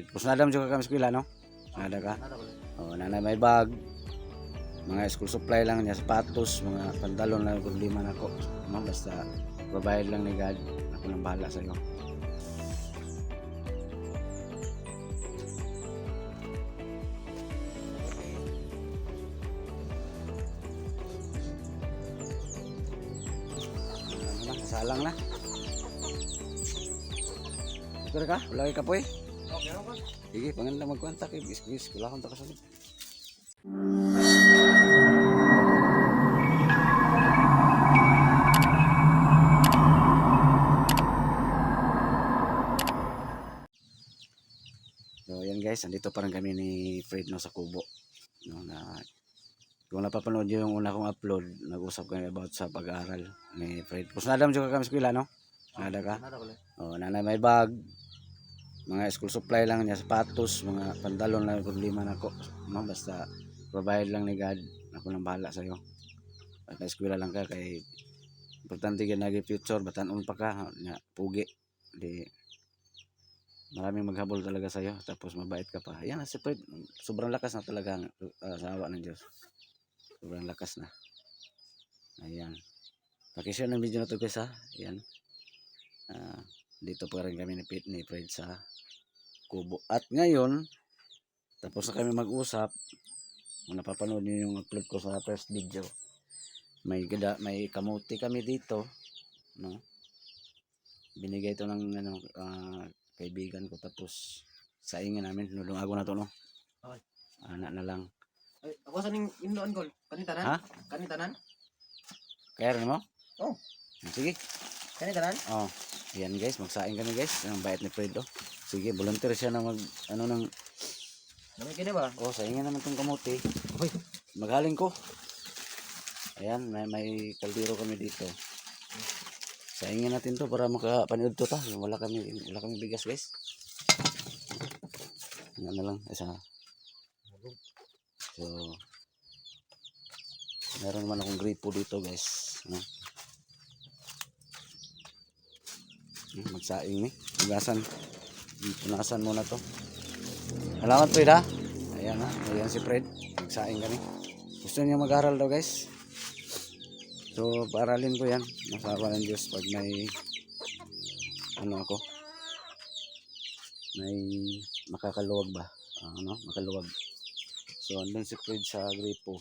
Kung nadam juga kami eskwela no? Nada ka? Oh, nanay may bag. Mga school supply lang niya, sapatos, mga pantalon lang problema nako. No, basta provide lang ni God. Ako nang bahala sa iyo. Salang na. Okay ka? Wala ka po eh. Okay, okay. Sige, pangan lang magkontak eh. Bis, wala akong takasunod. So yan guys, andito pa rin kami ni Fred no, sa kubo. No, na, kung napapanood nyo yung una kong upload, nag-usap kami about sa pag-aaral ni Fred. Kung nadam juga kami sa eskwela no? Nada ka? Oh, nanay may bag. Mga school supply lang niya, sapatos, mga pantalon lang problema nako. No, basta provide lang ni God. Ako nang bahala sa iyo. At eskwela lang ka kay importante gyud nagi future, batan-on pa ka nya pugi. Di maraming maghabol talaga sa iyo tapos mabait ka pa. Yan si Fred, sobrang lakas na talaga sa awa ng Diyos. Sobrang lakas na. Ayan. Paki-share ng video na to guys ha. Ayan. Dito pa rin kami ni Fred sa kubo. At ngayon, tapos na kami mag-usap. Kung napapanood niyo yung upload ko sa first video, may kamuti kami dito, no? Binigay ito ng kaibigan ko, tapos saingin namin, nulungago na to, no? Okay. Anak na lang. Ay, ako sa ning imnoon ko. Kanitanan? Ha? Kanitanan? Kaya rin mo? Oh. Sige. Kanitanan? Oh. Yan guys, magsaing kami guys. Ang bait ni Fred, oh. Sige, volunteer siya na Namay kini ba? oh, saingin naman tong kamuti. Hoy. Maghaling ko. Ayan, may kaldero kami dito. Saingin natin to para makapanood to ta. Wala kami bigas guys. Ano na lang, isa. So, meron naman akong gripo dito guys. No? Magsaing ni. Punasan muna to. Salamat Fred ha. Ayan ha. Ayan si Fred. Magsaing kami. Gusto niya mag-aral daw guys. So, paaralin ko yan. Masawa ng Diyos pag may may makakaluwag ba? Makaluwag. So, andun si Fred sa gripo.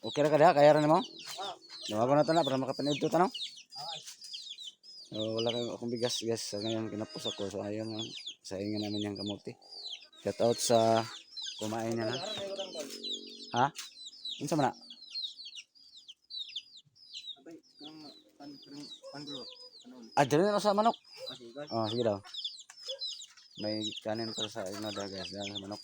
Okay ra ka diha? Kaya rin mo? Luwago na ito na para makapanood ito no? So, wala akong bigas guys. So, ngayon kinapos ako. So, ayun lang. Saingan namin yung kamuti. Shout out sa kumain niya na. Ha? Ano sa mana? Dyan na sa manok. Oh, sige daw. May kanin para sa ino daw guys. Dyan sa manok.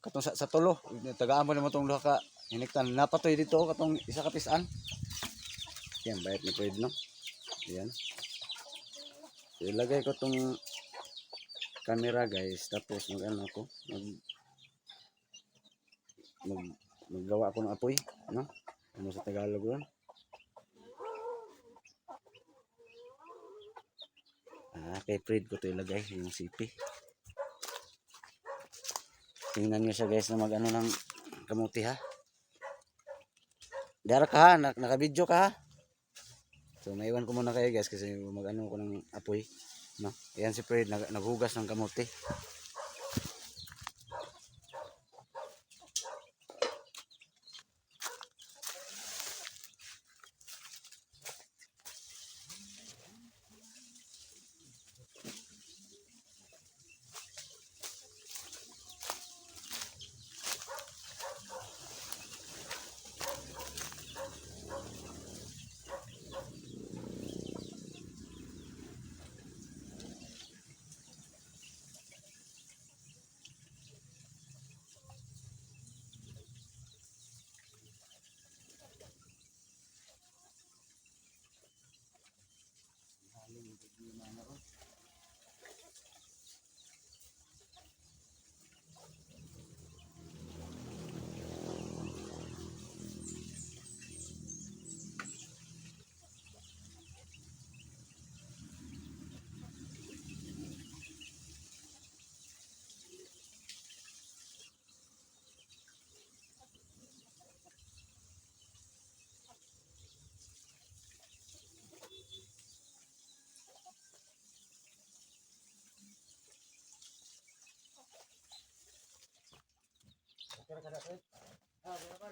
Katong sa tulo. Tagaan mo naman itong luha ka. Hiniktan. Napatoy dito. Katong isa kapisan. Yan, bayat ni Fred no. Yan. So, ilagay ko itong camera guys. Tapos maggawa ako ng apoy. No? Ano sa Tagalog yun? Kay Fred ko ito ilagay yung sipi. Tingnan nyo siya guys na ng kamuti ha. Dara ka ha, naka-video ka ha. So maiwan ko muna kayo guys kasi ko ng apoy. No? Ayan si Fred naghugas ng kamuti. Kira kada Fred. Ah, wala pa.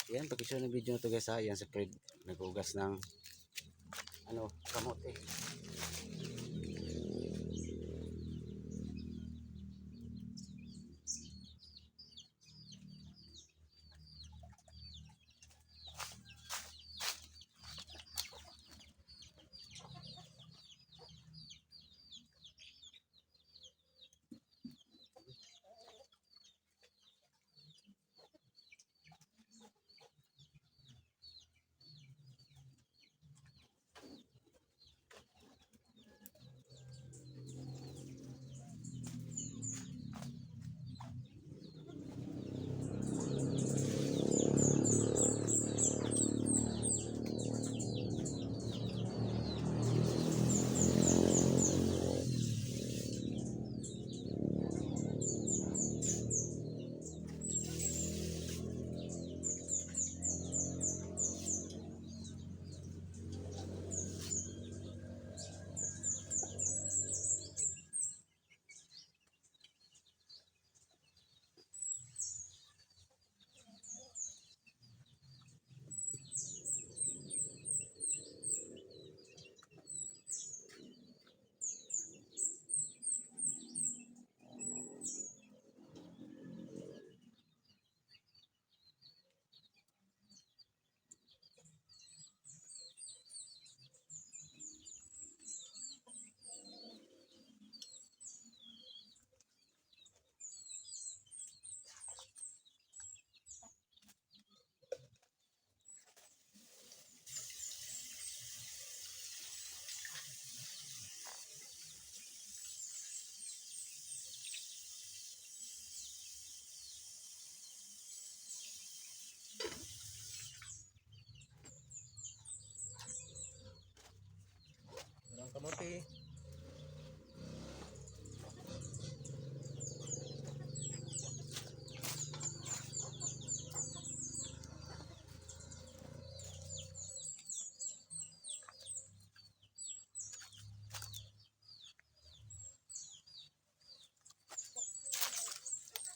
Yan, pag-share ng video na to guys ha. Yan si Fred. Nag-ugas ng ano, kamote. Ang kamote.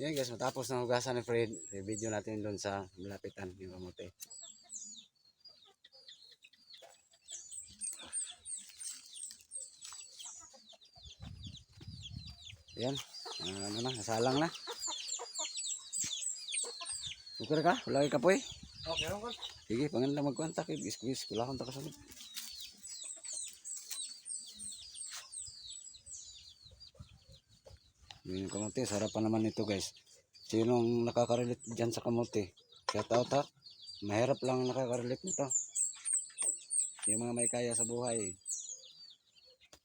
Yan guys, matapos na hugasan ni Fred, video natin doon sa malapitan yung kamote. Yan, ano na, nasalang na. Bukar ka, wala ka po eh. Okay, meron ko. Sige, panganda magkontak eh, bis-bis, kulakon ta kasunod. Yung kamote, sarapan naman ito guys. Sinong nakaka-relate dyan sa kamote? Shout out ha. Mahirap lang nakaka-relate nito. Yung mga may kaya sa buhay,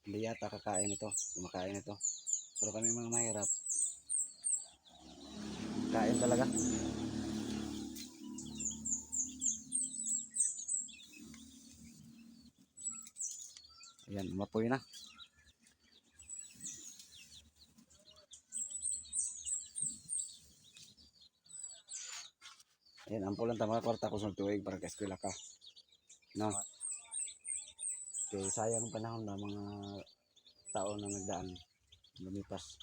hindi yata kakain ito, kumakain ito. Pero kami mga mahirap, kain talaga. Ayan, umapoy na. Ayan, ampo lang tama kwarta ko sa tuwing para ka eskwela ka. No? Kaya sayang panahon na mga taon na nagdaan, lumipas.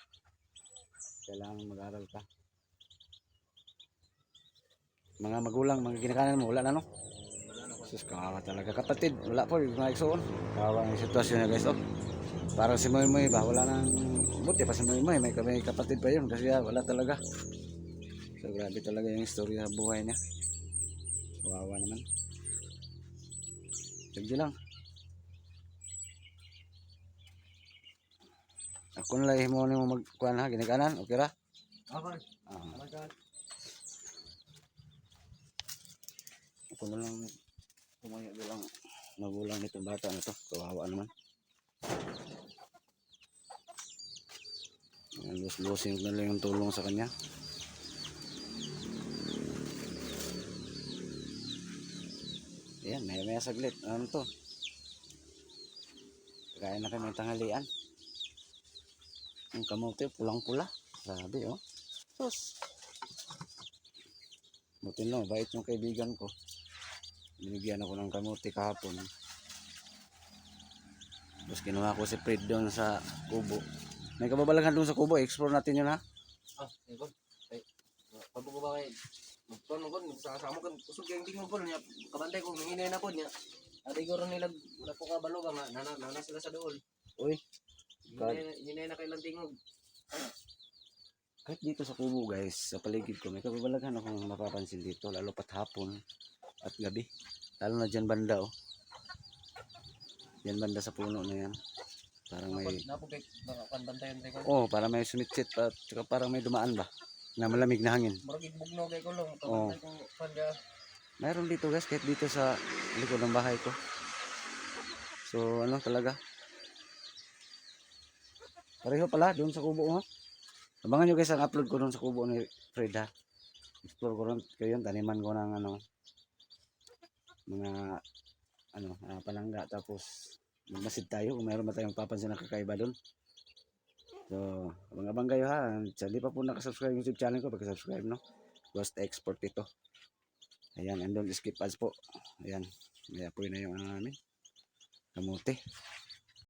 Kailangan mag-aral ka. Mga magulang, mga ginikanan mo, wala na no? Sus, kawawa talaga. Kapatid, wala po, yung mga igsoon. Kawawa ang sitwasyon niya guys, oh. Parang si Moy Moy ba, wala nang, buti pa si Moy Moy, may kapatid pa yun, kasi wala talaga. So, grabe talaga yung istorya sa buhay niya. Kawawa naman. Sige lang. Ako na lang mo mo magkuhan ha, ginikanan, okay ra? Okay. Ah, Salamat. ako na lang kumaya bilang magulang nitong bata na to. Kawawa naman. Lus-lusin ko na lang yung tulong sa kanya. Ayan, maya saglit. Ano to? Kaya na kayo may tanghalian. Yung kamote, pulang-pula. Grabe, oh. Sus. Buti no, bait yung kaibigan ko. Binigyan ako ng kamote kahapon. Tapos kinuha ko si Fred doon sa kubo. May kababalaghan doon sa kubo. Explore natin yun ha. Ah, ikaw. Ay, pabugo ba kayo? Magtuan mo ko, magsasama ko. Kusog yung tingin ko niya. Kabantay ko, nanginay na po niya. Adi ko rin nila, napukabalo ba nga, nana sila sa dool. Uy, Hinay na kailang tingog. kahit dito sa kubo guys, sa paligid ko, may kababalaghan akong napapansin dito. Lalo pat hapon at gabi. Lalo na dyan banda oh. Dyan banda sa puno na yan. Parang may, Napo kay, panbantayan tayo ko. oh, parang may sumitsit pa. Tsaka parang may dumaan ba? Na malamig na hangin. Marag igbugno kay ko lang. Oo. Kabantay ko, panda. Mayroon dito guys, kahit dito sa likod ng bahay ko. So ano talaga. Pareho pala doon sa kubo mo. Abangan nyo guys ang upload ko doon sa kubo ni Fred ha. Explore ko rin kayo yun. Taniman ko ng ano, mga ano, palangga. Tapos magmasid tayo kung mayroon ba tayong papansin na kakaiba doon. So abang-abang kayo ha. Sa hindi pa po nakasubscribe yung YouTube channel ko, pagka-subscribe no. Ghost Export ito. Ayan, and don't skip ads po. Ayan, may apoy na yung ano namin. Kamote.